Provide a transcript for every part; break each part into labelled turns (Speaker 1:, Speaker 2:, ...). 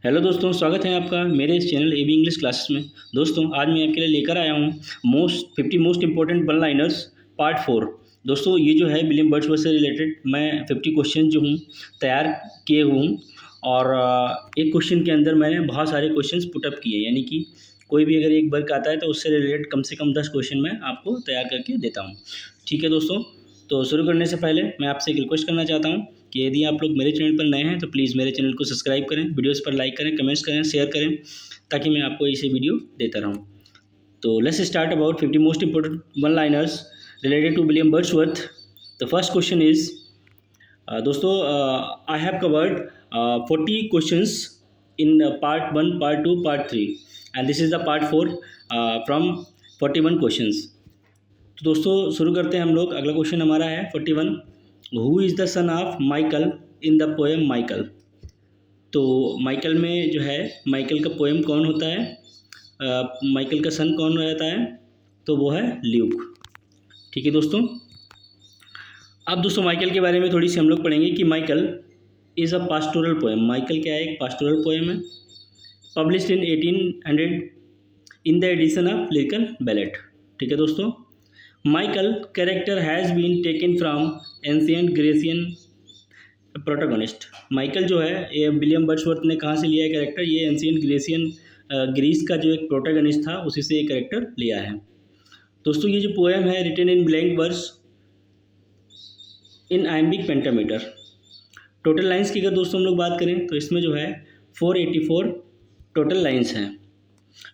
Speaker 1: Hello दोस्तों, स्वागत है आपका मेरे इस चैनल एबी इंग्लिश क्लासेस में। दोस्तों, आज मैं आपके लिए लेकर आया हूँ 50 most important one liners part 4। दोस्तों, ये जो है विलियम वर्ड्सवर्थ से रिलेटेड मैं 50 क्वेश्चन जो हूँ तैयार किए हूँ। और एक क्वेश्चन के अंदर मैंने बहुत सारे क्वेश्चंस पुटअप किए, यानी कि कोई भी अगर एक वर्क आता है तो उससे रिलेटेड कम से कम 10 क्वेश्चन मैं आपको तैयार करके देता हूँ। ठीक है दोस्तों, तो शुरू करने से पहले मैं आपसे एक रिक्वेस्ट करना चाहता हूँ कि यदि आप लोग मेरे चैनल पर नए हैं तो प्लीज़ मेरे चैनल को सब्सक्राइब करें, वीडियोस पर लाइक करें, कमेंट्स करें, शेयर करें, ताकि मैं आपको ऐसे वीडियो देता रहूं। तो let's start about 50 most important one liners related to William Wordsworth. The first question is, दोस्तों, I have covered 40 questions in part 1, part 2, part 3 and this is the part 4 from 41 questions. तो दोस्तों शुरू करते हैं हम लोग। अगला क्वेश्चन हमारा है 41। Who is the son of Michael in the poem Michael. तो माइकल में जो है, माइकल का पोएम कौन होता है, माइकल का सन कौन रहता है, तो वो है ल्यूक। ठीक है दोस्तों, अब दोस्तों माइकल के बारे में थोड़ी सी हम लोग पढ़ेंगे कि Michael is a pastoral poem. Michael क्या है, एक पास्टोरल पोएम है, published in 1800 in the edition of lyrical ballad. ठीक है दोस्तों, Michael character has been taken from ancient Grecian protagonist. Michael जो है ये विलियम वर्ड्सवर्थ ने कहाँ से लिया है कैरेक्टर, ये एंशिएंट ग्रीसियन ग्रीस का जो एक प्रोटोगनिस्ट था उसी से ये कैरेक्टर लिया है। दोस्तों, ये जो पोएम है written in blank verse in iambic pentameter. Total lines की अगर दोस्तों हम लोग बात करें तो इसमें जो है 484 टोटल लाइंस हैं।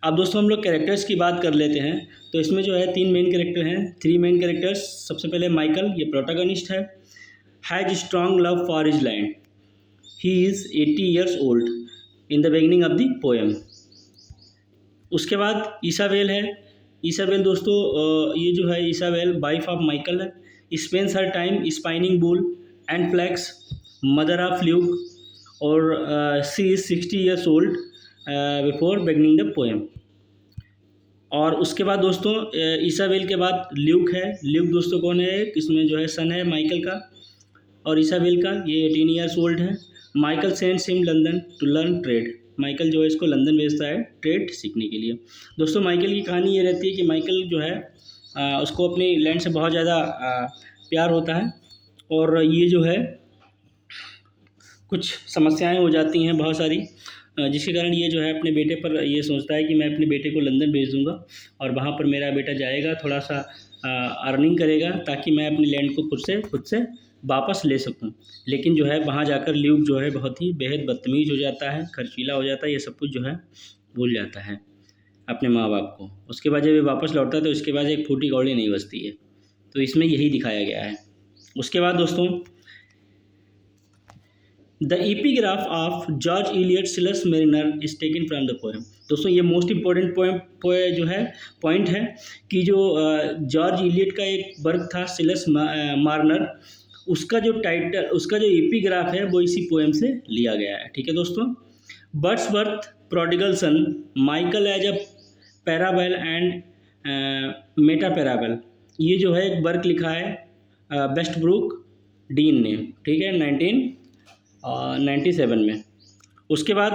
Speaker 1: अब दोस्तों हम लोग कैरेक्टर्स की बात कर लेते हैं। तो इसमें जो है 3 मेन कैरेक्टर हैं, 3 मेन कैरेक्टर्स। सबसे पहले माइकल, ये प्रोटोगनिस्ट है, has strong love for his land, he is 80 years old in the beginning of the poem. उसके बाद ईसाबेल है। ईसाबेल दोस्तों, ये जो है ईसाबेल वाइफ ऑफ माइकल है, spends her time spinning wool and flax, mother of Luke, और she is 60 years old before beginning the poem. और उसके बाद दोस्तों ईसाबेल के बाद ल्यूक है। ल्यूक दोस्तों कौन है, इसमें जो है सन है माइकल का और ईसाबेल का, ये 18 ईयर्स ओल्ड है। Michael sends him London to learn trade. Michael जो है इसको लंदन भेजता है ट्रेड सीखने के लिए। दोस्तों माइकल की कहानी ये रहती है कि माइकल जो है उसको अपनी लैंड से बहुत ज़्यादा प्यार होता है, और ये जो है कुछ समस्याएं हो जाती हैं बहुत सारी, जिसके कारण ये जो है अपने बेटे पर ये सोचता है कि मैं अपने बेटे को लंदन भेज दूँगा और वहाँ पर मेरा बेटा जाएगा, थोड़ा सा अर्निंग करेगा, ताकि मैं अपनी लैंड को खुद से वापस ले सकूं। लेकिन जो है वहाँ जाकर ल्यूक जो है बहुत ही बेहद बदतमीज़ हो जाता है, खर्चीला हो जाता है, ये सब कुछ जो है भूल जाता है अपने माँ बाप को। उसके बाद जब ये वापस लौटता है तो उसके बाद एक फूटी कौड़ी नहीं बचती है। तो इसमें यही दिखाया गया है। उसके बाद दोस्तों the epigraph of George Eliot Silas Marner is taken from the poem. दोस्तों ये मोस्ट इंपॉर्टेंट जो है पॉइंट है कि जो जॉर्ज इलियट का एक वर्क था सिलस मार्नर, उसका जो टाइटल, उसका जो एपिग्राफ है वो इसी पोएम से लिया गया है। ठीक है दोस्तों, Wordsworth prodigal son, Michael as a parable and meta parable, ये जो है एक वर्क लिखा है वेस्टब्रूक डीन ने, ठीक है, 1997 में। उसके बाद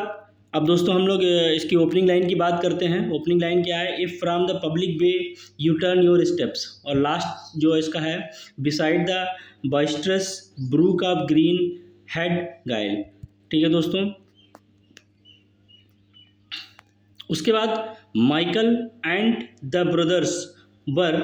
Speaker 1: अब दोस्तों हम लोग इसकी ओपनिंग लाइन की बात करते हैं। ओपनिंग लाइन क्या है, if from the public way you turn your steps, और लास्ट जो इसका है beside the boisterous brook of Greenhead Ghyll. ठीक है दोस्तों, उसके बाद Michael and the brothers were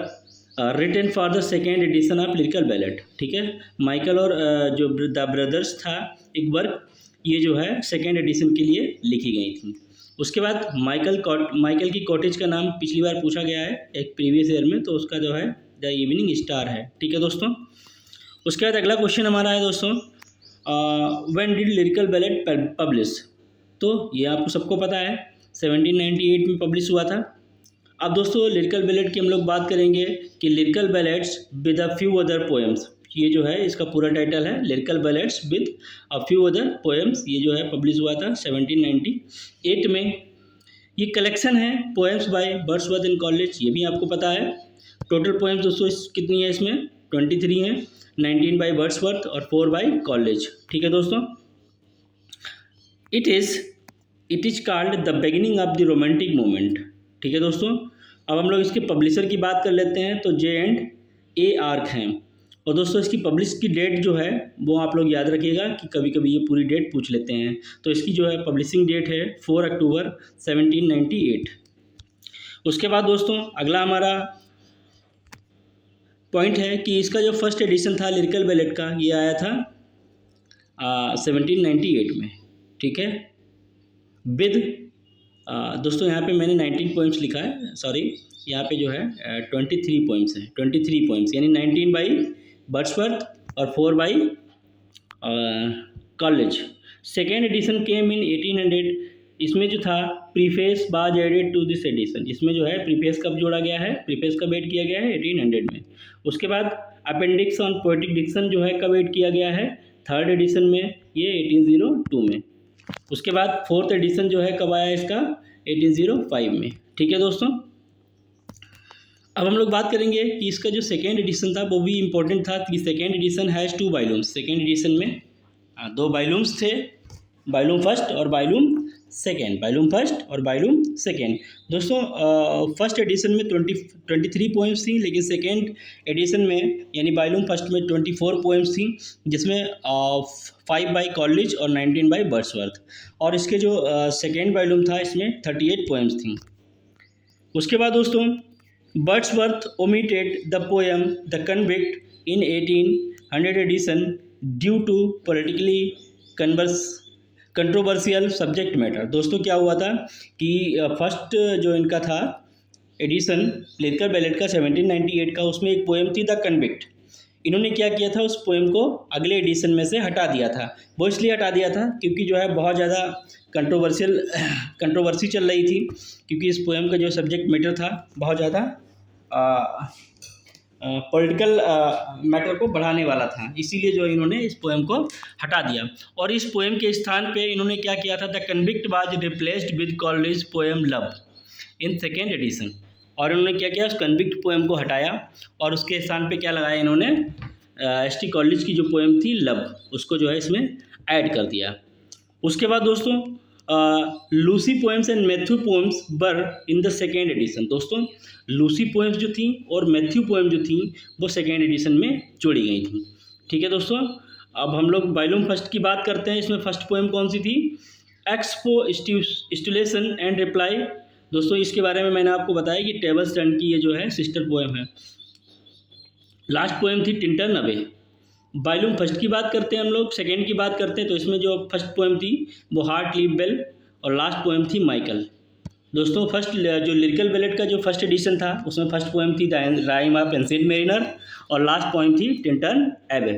Speaker 1: written for the second edition of lyrical ballad. ठीक है, माइकल और जो द ब्रदर्स था एक वर्क, ये जो है सेकेंड एडिशन के लिए लिखी गई थी। उसके बाद माइकल की कॉटेज का नाम पिछली बार पूछा गया है एक प्रीवियस ईयर में, तो उसका जो है द इवनिंग स्टार है। ठीक है दोस्तों, उसके बाद अगला क्वेश्चन हमारा है दोस्तों, when did lyrical ballot publish. तो ये आपको सबको पता है 1798 में पब्लिश हुआ था। अब दोस्तों लिरिकल बैलेट की हम लोग बात करेंगे कि lyrical ballads with a few other poems, ये जो है इसका पूरा टाइटल है lyrical ballets with a few other poems. ये जो है पब्लिश हुआ था 1798 में। ये कलेक्शन है poems by Wordsworth in college, ये भी आपको पता है। टोटल पोएम्स दोस्तों कितनी है इसमें, 23 हैं, 19 बाय वर्ड्सवर्थ और 4 बाय कॉलेज। ठीक है दोस्तों, it is it is called the beginning of the romantic moment. ठीक है दोस्तों, अब हम लोग इसके पब्लिशर की बात कर लेते हैं। तो J&A आर्क हैं। और दोस्तों इसकी पब्लिश की डेट जो है वो आप लोग याद रखिएगा कि कभी कभी ये पूरी डेट पूछ लेते हैं। तो इसकी जो है पब्लिशिंग डेट है 4 अक्टूबर 1798। उसके बाद दोस्तों अगला हमारा पॉइंट है कि इसका जो फर्स्ट एडिशन था लिरिकल बैलेट का, ये आया था 1798 में। ठीक है, विद दोस्तों यहाँ पे मैंने 19 पोइम्स लिखा है, सॉरी यहाँ पे जो है 23 पोइम्स हैं। 23 पोइम्स यानी 19 बाई वर्ड्सवर्थ और 4 बाई कॉलेज। सेकेंड एडिशन केम इन 1800। इसमें जो था प्रीफेस बाज एडेड टू दिस एडिशन। इसमें जो है प्रीफेस कब जोड़ा गया है, प्रीफेस कब ऐड किया गया है 1800 में। उसके बाद अपेंडिक्स ऑन पोएटिक डिक्शन जो है कब ऐड किया गया है, थर्ड एडिशन में, ये 1802 में। उसके बाद फोर्थ एडिशन जो है कब आया इसका, 1805 में। ठीक है दोस्तों, अब हम लोग बात करेंगे कि इसका जो सेकेंड एडिशन था वो भी इम्पोर्टेंट था कि second edition has 2 volumes. Second edition में 2 वॉल्यूम्स थे, वॉल्यूम फर्स्ट और वॉल्यूम सेकेंड। वॉल्यूम फर्स्ट और वॉल्यूम सेकेंड। दोस्तों फर्स्ट एडिशन में 23 पोएम्स थी, लेकिन सेकेंड एडिशन में यानी वॉल्यूम फर्स्ट में 24 पोएम्स थी, जिसमें 5 बाई कॉलेज और 19 बाई वर्ड्सवर्थ। और इसके जो सेकेंड वॉल्यूम था इसमें 38 पोएम्स थी। उसके बाद दोस्तों Wordsworth omitted the poem The Convict in 1800 edition due to politically controversial subject matter. दोस्तों क्या हुआ था कि फर्स्ट जो इनका था एडिशन लिरिकल बैलेट का 1798 का, उसमें एक पोएम थी द कन्विक्ट। इन्होंने क्या किया था, उस पोएम को अगले एडिशन में से हटा दिया था। वो इसलिए हटा दिया था क्योंकि जो है बहुत ज़्यादा कंट्रोवर्सी चल रही थी, क्योंकि इस पोएम का जो सब्जेक्ट मैटर था बहुत ज़्यादा पॉलिटिकल मैटर को बढ़ाने वाला था, इसीलिए जो इन्होंने इस पोएम को हटा दिया। और इस पोएम के स्थान पे इन्होंने क्या किया था, the convict was replaced with college poem love in second edition. और इन्होंने क्या किया, उस कन्विक्ट पोएम को हटाया और उसके स्थान पे क्या लगाया इन्होंने, एसटी कॉलेज की जो पोएम थी लव, उसको जो है इसमें ऐड कर दिया। उसके बाद दोस्तों Lucy poems and Matthew poems were in the second addition. दोस्तों लूसी पोएम्स जो थी और मैथ्यू पोएम जो थी वो सेकेंड एडिशन में जोड़ी गई थी। ठीक है दोस्तों, अब हम लोग वॉल्यूम फर्स्ट की बात करते हैं। इसमें फर्स्ट पोएम कौन सी थी, एक्सपोस्टुलेशन एंड रिप्लाई। दोस्तों इसके बारे में मैंने आपको बताया कि टेबल स्टैंड की ये जो है सिस्टर पोएम है। लास्ट पोएम थी टिंटन अवे। वॉल्यूम फर्स्ट की बात करते हैं हम लोग, सेकेंड की बात करते हैं तो इसमें जो फर्स्ट पोएम थी वो हार्ट लीव बेल और लास्ट पोएम थी माइकल। दोस्तों फर्स्ट जो लिरिकल बैलेट का जो फर्स्ट एडिशन था उसमें फर्स्ट पोएम थी the rhyme of ancient mariner और लास्ट पोएम थी टिंटन एबे।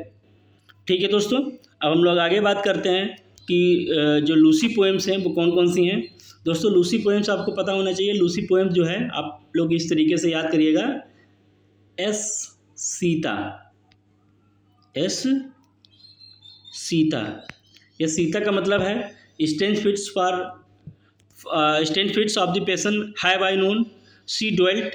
Speaker 1: ठीक है दोस्तों, अब हम लोग आगे बात करते हैं कि जो लूसी पोएम्स हैं वो कौन कौन सी हैं। दोस्तों लूसी पोएम्स आपको पता होना चाहिए। लूसी पोएम्स जो है आप लोग इस तरीके से याद करिएगा, एस सीता, एस सीता। यह सीता का मतलब है strange fits of the passion have I known, she dwelt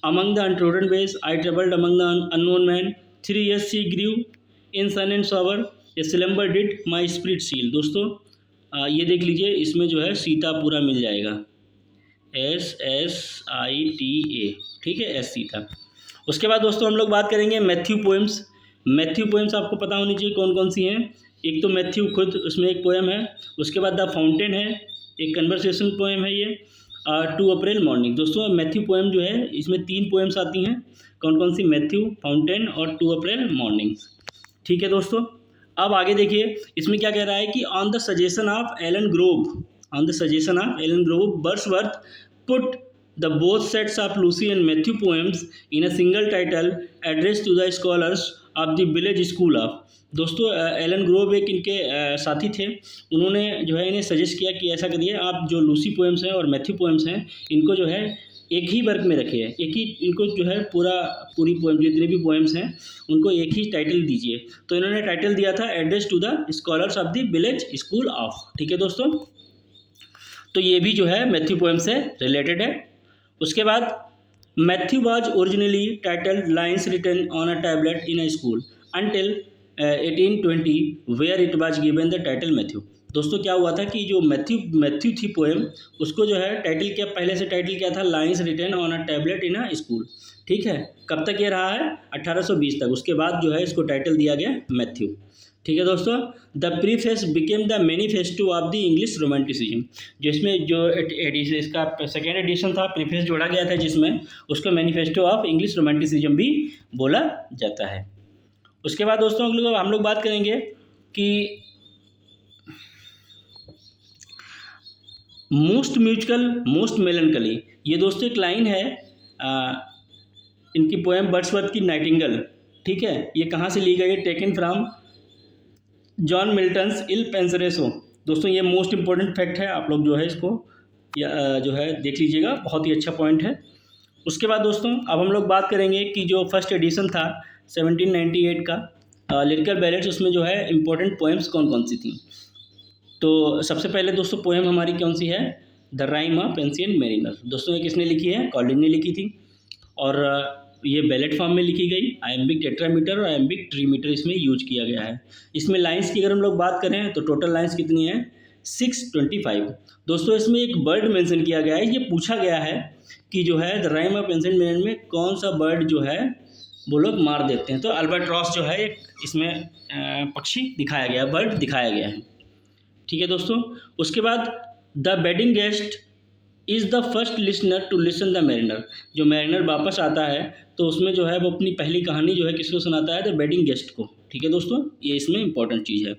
Speaker 1: among the untrodden ways, I travelled among the unknown man, 3 years she grew in sun and shower, a slumber did my spirit seal. दोस्तों ये देख लीजिए, इसमें जो है सीता पूरा मिल जाएगा, SSITA। ठीक है, एस सीता। उसके बाद दोस्तों हम लोग बात करेंगे मैथ्यू पोएम्स। मैथ्यू पोएम्स आपको पता होनी चाहिए कौन कौन सी हैं। एक तो मैथ्यू खुद, उसमें एक पोएम है। उसके बाद द फाउंटेन है, एक कन्वर्सेशन पोएम है ये, 2 अप्रैल मॉर्निंग। दोस्तों मैथ्यू पोएम जो है इसमें 3 पोएम्स आती हैं। कौन कौन सी, मैथ्यू, फाउंटेन और 2 अप्रैल मॉर्निंग। ठीक है दोस्तों, अब आगे देखिए इसमें क्या कह रहा है कि on the suggestion of Allan Grove, on the suggestion of Allan Grove Wordsworth put the both sets of Lucy and Matthew poems in a single title addressed to the scholars of the village school of। दोस्तों Elon Grove एक इनके साथी थे, उन्होंने जो है इन्हें suggest किया कि ऐसा करिए आप जो लूसी पोएम्स हैं और मैथ्यू पोएम्स हैं इनको जो है एक ही वर्क में रखिए, एक ही इनको जो है पूरी पोएम जितने भी पोएम्स हैं उनको एक ही टाइटल दीजिए। तो इन्होंने टाइटल दिया था address to the scholars of the village school of. ठीक है दोस्तों, तो ये भी जो है मैथ्यू पोएम से रिलेटेड है। उसके बाद Matthew was originally titled lines written on a tablet in a school until 1820 where it was given the title Matthew. दोस्तों क्या हुआ था कि जो मैथ्यू थी पोएम, उसको जो है टाइटल क्या, पहले से टाइटल क्या था, lines written on a tablet in a school. ठीक है, कब तक ये रहा है, 1820 तक। उसके बाद जो है इसको टाइटल दिया गया मैथ्यू। ठीक है दोस्तों, the preface became the manifesto of the English romanticism. जिसमें जो एडिशन, इसका सेकेंड एडिशन था, प्रीफेस जोड़ा गया था जिसमें, उसको मैनिफेस्टो ऑफ इंग्लिश रोमांटिसिज्म भी बोला जाता है। उसके बाद दोस्तों हम लोग बात करेंगे कि मोस्ट म्यूजिकल मोस्ट मेलनकली। ये दोस्तों एक लाइन है इनकी पोएम वर्ड्सवर्थ की नाइटिंगेल। ठीक है, ये कहाँ से ली गई है, टेकन फ्रॉम जॉन मिल्टन्स इल पेंसरेसो। दोस्तों ये मोस्ट इंपॉर्टेंट फैक्ट है, आप लोग जो है इसको जो है देख लीजिएगा, बहुत ही अच्छा पॉइंट है। उसके बाद दोस्तों अब हम लोग बात करेंगे कि जो फर्स्ट एडिशन था 1798 का लिरिकल बैलेट्स, उसमें जो है इंपॉर्टेंट पोएम्स कौन कौन सी थी। तो सबसे पहले दोस्तों पोएम हमारी कौन सी है, the rhyme of ancient mariner. दोस्तों ये किसने लिखी है, कॉलिन ने लिखी थी, और ये बैलेट फॉर्म में लिखी गई। आयम्बिक टेट्रामीटर और आयम्बिक ट्रीमीटर इसमें यूज किया गया है। इसमें लाइंस की अगर हम लोग बात करें तो टोटल लाइंस कितनी है, 625। दोस्तों इसमें एक बर्ड मेंशन किया गया है, ये पूछा गया है कि जो है the rhyme of ancient mariner में कौन सा बर्ड जो है वो लोग मार देते हैं। तो अल्बाट्रॉस जो है एक इसमें पक्षी दिखाया गया, बर्ड दिखाया गया है। ठीक है दोस्तों, उसके बाद the wedding guest is the first listener to listen the mariner. जो मैरिनर वापस आता है तो उसमें जो है वो अपनी पहली कहानी जो है किसको सुनाता है, द बेडिंग गेस्ट को। ठीक है दोस्तों, ये इसमें इंपॉर्टेंट चीज़ है।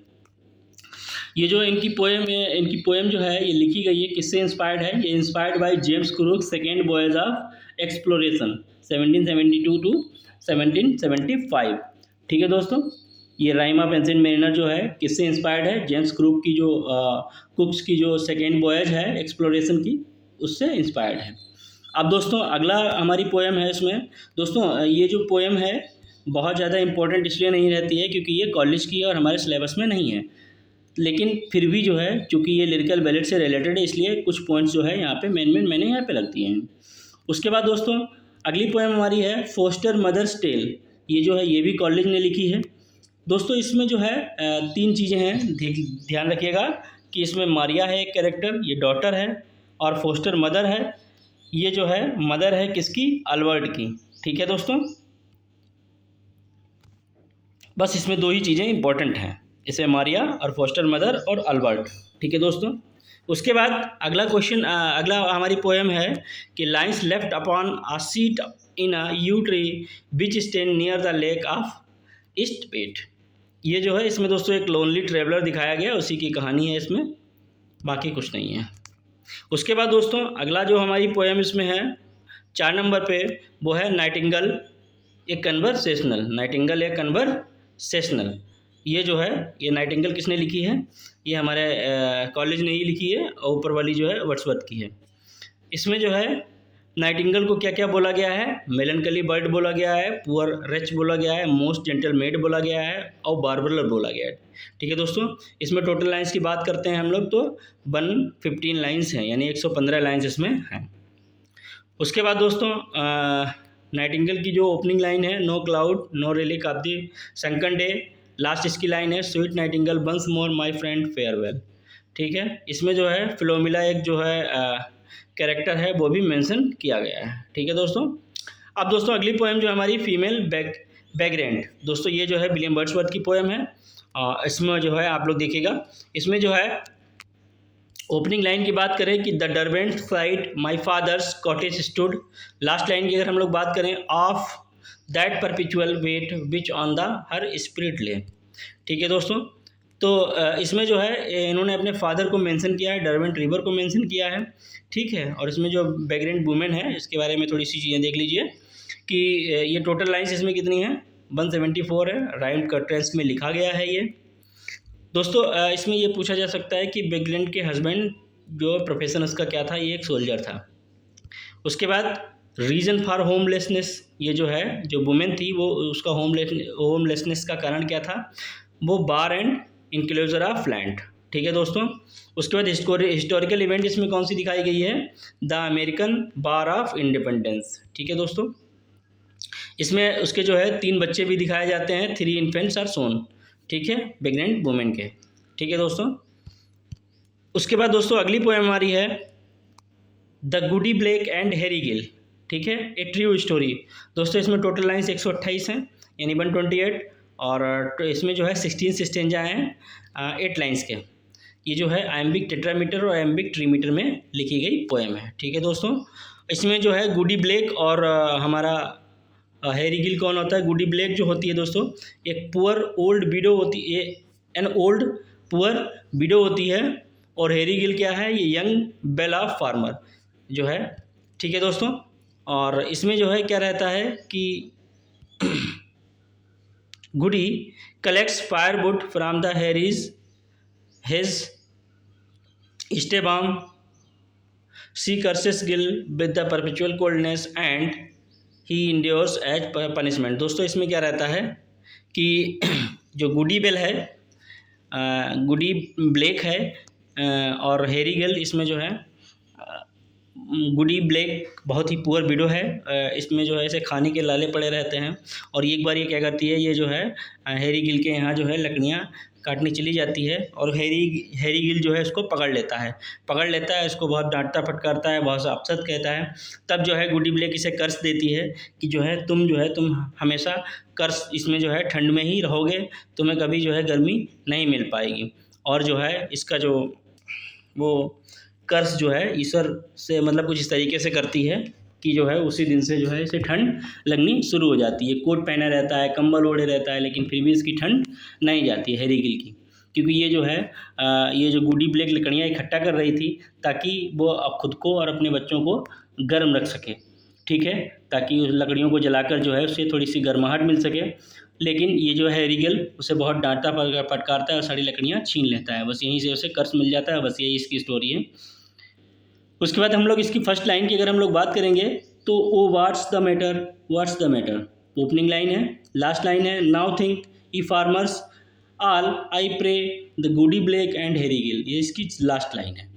Speaker 1: ये जो इनकी पोएम जो है ये लिखी गई है, किससे इंस्पायर्ड है, ये इंस्पायर्ड बाय जेम्स क्रूक second voyage of exploration 1772 to 1775। ठीक है दोस्तों, ये राइम ऑफ एंशिएंट मैरिनर जो है किससे इंस्पायर्ड है, जेम्स क्रूक की जो कुक्स की जो सेकेंड वॉयज है एक्सप्लोरेशन की, उससे इंस्पायर्ड है। अब दोस्तों अगला हमारी पोएम है इसमें। दोस्तों ये जो पोएम है बहुत ज़्यादा इंपॉर्टेंट इसलिए नहीं रहती है क्योंकि ये कॉलेज की है और हमारे सिलेबस में नहीं है, लेकिन फिर भी जो है चूँकि ये लिरिकल बैलेट से रिलेटेड है इसलिए कुछ पॉइंट्स जो है यहाँ पे मैंने यहाँ पे लगती हैं। उसके बाद दोस्तों अगली पोएम हमारी है फोस्टर मदर्स टेल। ये जो है ये भी कॉलेज ने लिखी है। दोस्तों इसमें जो है 3 चीज़ें हैं, ध्यान रखिएगा कि इसमें मारिया है एक कैरेक्टर, ये डॉटर है, और फोस्टर मदर है। ये जो है मदर है किसकी, अल्बर्ट की। ठीक है दोस्तों, बस इसमें 2 ही चीज़ें इंपॉर्टेंट हैं, इसे मारिया और फोस्टर मदर और अल्बर्ट। ठीक है दोस्तों, उसके बाद अगला क्वेश्चन, अगला हमारी पोएम है कि lines left upon a seat in a yew tree which stand near the lake of Esthwaite. ये जो है इसमें दोस्तों एक लोनली ट्रेवलर दिखाया गया, उसी की कहानी है इसमें, बाकी कुछ नहीं है। उसके बाद दोस्तों अगला जो हमारी पोएम इसमें है 4 नंबर पे, वो है नाइटिंगेल ए कन्वर्सेशनल। नाइटिंगेल ए कन्वर्सेशनल, ये जो है ये नाइटिंगेल किसने लिखी है, ये हमारे कॉलेज ने ही लिखी है, और ऊपर वाली जो है वर्ड्सवर्थ की है। इसमें जो है नाइटिंगेल को क्या क्या बोला गया है, मेलनकली बर्ड बोला गया है, पुअर रिच बोला गया है, मोस्ट जेंटल मेड बोला गया है, और बार्बरर बोला गया है। ठीक है दोस्तों, इसमें टोटल लाइंस की बात करते हैं हम लोग तो 115 लाइंस हैं, यानी 115 लाइंस इसमें हैं। उसके बाद दोस्तों नाइटिंगेल की जो ओपनिंग लाइन है, no cloud no relic of the sunken day, last इसकी लाइन है sweet nightingale once more my friend farewell. ठीक है, इसमें जो है फिलोमिला एक जो है कैरेक्टर है वो भी मेंशन किया गया है। ठीक है दोस्तों, अब दोस्तों अगली पोएम जो हमारी फीमेल बैकग्राउंड। दोस्तों ये जो है विलियम वर्ड्सवर्थ की पोएम है। इसमें जो है आप लोग देखिएगा, इसमें जो है ओपनिंग लाइन की बात करें कि द डरबेंट side my father's cottage stood. Last line की अगर हम लोग बात करें, of that perpetual weight which on the her spirit lay. ठीक है दोस्तों, तो इसमें जो है इन्होंने अपने फादर को मेंशन किया है, डरबेंट रिवर को मेंशन किया है। ठीक है, और इसमें जो बैकग्राउंड वुमेन है इसके बारे में थोड़ी सी चीज़ें देख लीजिए कि ये टोटल लाइन्स इसमें कितनी है, 174 है, राइम कर्टेंस में लिखा गया है ये। दोस्तों इसमें ये पूछा जा सकता है कि बैकग्राउंड के हस्बैंड जो प्रोफेशन उसका क्या था, ये एक सोल्जर था। उसके बाद रीज़न फॉर होमलेसनेस, ये जो है जो वुमेन थी वो उसका होमलेसनेस का कारण क्या था, वो बार एंड इंक्लोजर ऑफ लैंड। ठीक है दोस्तों, उसके बाद हिस्टोरिकल इवेंट इसमें कौन सी दिखाई गई है, the American bar of independence. ठीक है दोस्तों, इसमें उसके जो है 3 बच्चे भी दिखाए जाते हैं, 3 इन्फेंट्स आर सोन। ठीक है, बैकग्राउंड वुमेन के। ठीक है दोस्तों, उसके बाद दोस्तों अगली पोएम हमारी है the Goody Blake and Harry Gill, ठीक है, ए ट्रू स्टोरी। दोस्तों इसमें टोटल लाइन्स 128 हैं, यानी 128, और इसमें जो है 16 स्टेंजा हैं 8 लाइन्स के। ये जो है आयम्बिक टेट्रामीटर और आयम्बिक ट्रीमीटर में लिखी गई पोएम है, ठीक है दोस्तों। इसमें जो है गुडी ब्लेक और हमारा हैरी गिल कौन होता है? गुडी ब्लेक जो होती है दोस्तों, एक पुअर ओल्ड विडो होती है, एन ओल्ड पुअर विडो होती है, और हैरी गिल क्या है? ये यंग बेल ऑफ फार्मर जो है, ठीक है दोस्तों। और इसमें जो है क्या रहता है कि Goody collects firewood from the Harry's his स्टेबाम, she curses Gill with the perpetual coldness and he endures as punishment. दोस्तों इसमें क्या रहता है कि जो गुडी बेल है, गुडी ब्लेक है, और हैरी गिल इसमें जो है गुडी ब्लेक बहुत ही पुअर विडो है, इसमें जो है ऐसे खाने के लाले पड़े रहते हैं। और एक बार ये क्या करती है, ये जो है हैरी गिल के यहाँ जो है लकड़ियाँ काटने चली जाती है, और हैरी गिल जो है इसको पकड़ लेता है, इसको बहुत डांटता फटकारता है, बहुत सा अपशब्द कहता है। तब जो है गुडी ब्लेक इसे कर्स देती है कि जो है तुम हमेशा कर्स इसमें जो है ठंड में ही रहोगे, तुम्हें कभी जो है गर्मी नहीं मिल पाएगी। और जो है इसका जो वो कर्स जो है ईश्वर से मतलब कुछ इस तरीके से करती है कि जो है उसी दिन से जो है इसे ठंड लगनी शुरू हो जाती है। कोट पहना रहता है, कंबल ओढ़े रहता है, लेकिन फिर भी इसकी ठंड नहीं जाती है हैरी गिल की, क्योंकि ये जो है ये जो गुडी ब्लेक लकड़ियाँ इकट्ठा कर रही थी ताकि वो अब खुद को और अपने बच्चों को गर्म रख सके, ठीक है, ताकि उस लकड़ियों को जलाकर जो है उससे थोड़ी सी गर्माहट मिल सके। लेकिन ये जो है हैरी गिल उसे बहुत डांटता फटकारता है और सारी लकड़ियाँ छीन लेता है, बस यहीं से उसे कर्स मिल जाता है। बस यही इसकी स्टोरी है। उसके बाद हम लोग इसकी फर्स्ट लाइन की अगर हम लोग बात करेंगे तो O what's the matter, opening line है। लास्ट लाइन है now think ye farmers all I pray the Goody Blake and Harry Gill, ये इसकी लास्ट लाइन है।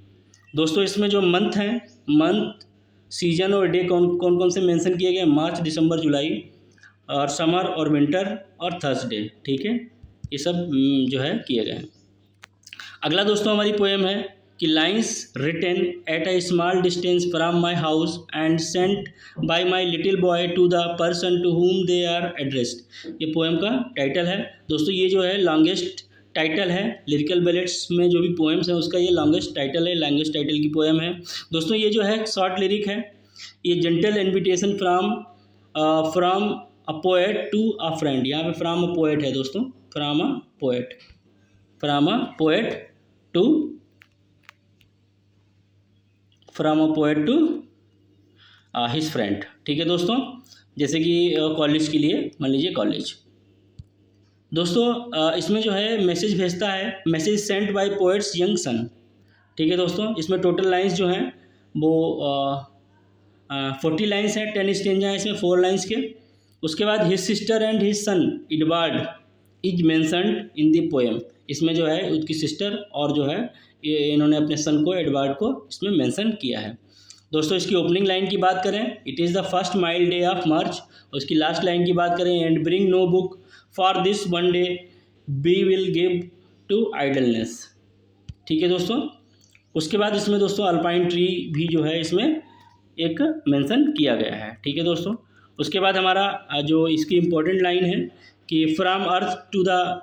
Speaker 1: दोस्तों इसमें जो मंथ हैं, मंथ, सीजन और डे कौन कौन से मेंशन किए गए? मार्च, दिसंबर, जुलाई, और समर और विंटर और थर्सडे, ठीक है, ये सब जो है किए गए हैं। अगला दोस्तों हमारी पोएम है कि lines written at a small distance from my house and sent by my little boy to the person to whom they are addressed, ये पोएम का टाइटल है। दोस्तों ये जो है लॉन्गेस्ट टाइटल है, लिरिकल बैलेट्स में जो भी पोएम्स हैं उसका ये लॉन्गेस्ट टाइटल है, लॉन्गेस्ट टाइटल की पोएम है। दोस्तों ये जो है शॉर्ट लिरिक है, ये gentle invitation from a poet to a friend, यहाँ पे फ्रॉम अ पोएट है दोस्तों, from a poet to his friend, ठीक है दोस्तों। जैसे कि कॉलेज के लिए मान लीजिए कॉलेज। दोस्तों इसमें जो है मैसेज भेजता है, message sent by poets young son, ठीक है दोस्तों। इसमें टोटल लाइंस जो हैं वो 40 लाइंस हैं, 10 स्टेंजा हैं इसमें 4 लाइंस के। उसके बाद his sister and his son Edward is mentioned in the poem, इसमें जो है उसकी सिस्टर और जो है ये इन्होंने अपने सन को एडवर्ड को इसमें मेंशन किया है। दोस्तों इसकी ओपनिंग लाइन की बात करें, it is the first mild day of March. उसकी लास्ट लाइन की बात करें, and bring no book for this one day we will give to idleness, ठीक है दोस्तों। उसके बाद इसमें दोस्तों अल्पाइन ट्री भी जो है इसमें एक मेंशन किया गया है, ठीक है दोस्तों। उसके बाद हमारा जो इसकी इम्पोर्टेंट लाइन है कि from earth to the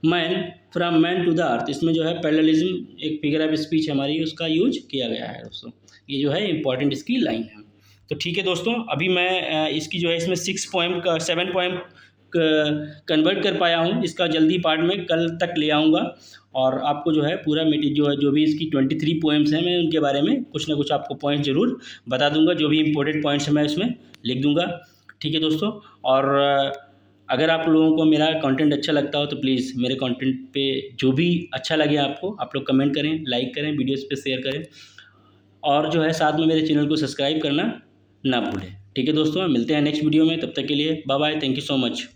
Speaker 1: man, from man to the earth, इसमें जो है पैरेललिज्म एक फिगर ऑफ स्पीच हमारी उसका यूज किया गया है दोस्तों। ये जो है इम्पॉर्टेंट इसकी लाइन है। तो ठीक है दोस्तों, अभी मैं इसकी जो है इसमें 7 पोएम कन्वर्ट कर पाया हूँ। इसका जल्दी पार्ट में कल तक ले आऊँगा और आपको जो है पूरा जो भी इसकी 23 पोएम्स हैं मैं उनके बारे में कुछ ना कुछ आपको पॉइंट ज़रूर बता दूंगा, जो भी इम्पोर्टेंट पॉइंट्स हैं मैं उसमें लिख दूंगा, ठीक है दोस्तों। और अगर आप लोगों को मेरा कंटेंट अच्छा लगता हो तो प्लीज़ मेरे कंटेंट पे जो भी अच्छा लगे आपको आप लोग कमेंट करें, लाइक करें, वीडियोस पे शेयर करें, और जो है साथ में मेरे चैनल को सब्सक्राइब करना ना भूलें, ठीक है दोस्तों। मिलते हैं नेक्स्ट वीडियो में, तब तक के लिए bye bye, thank you so much.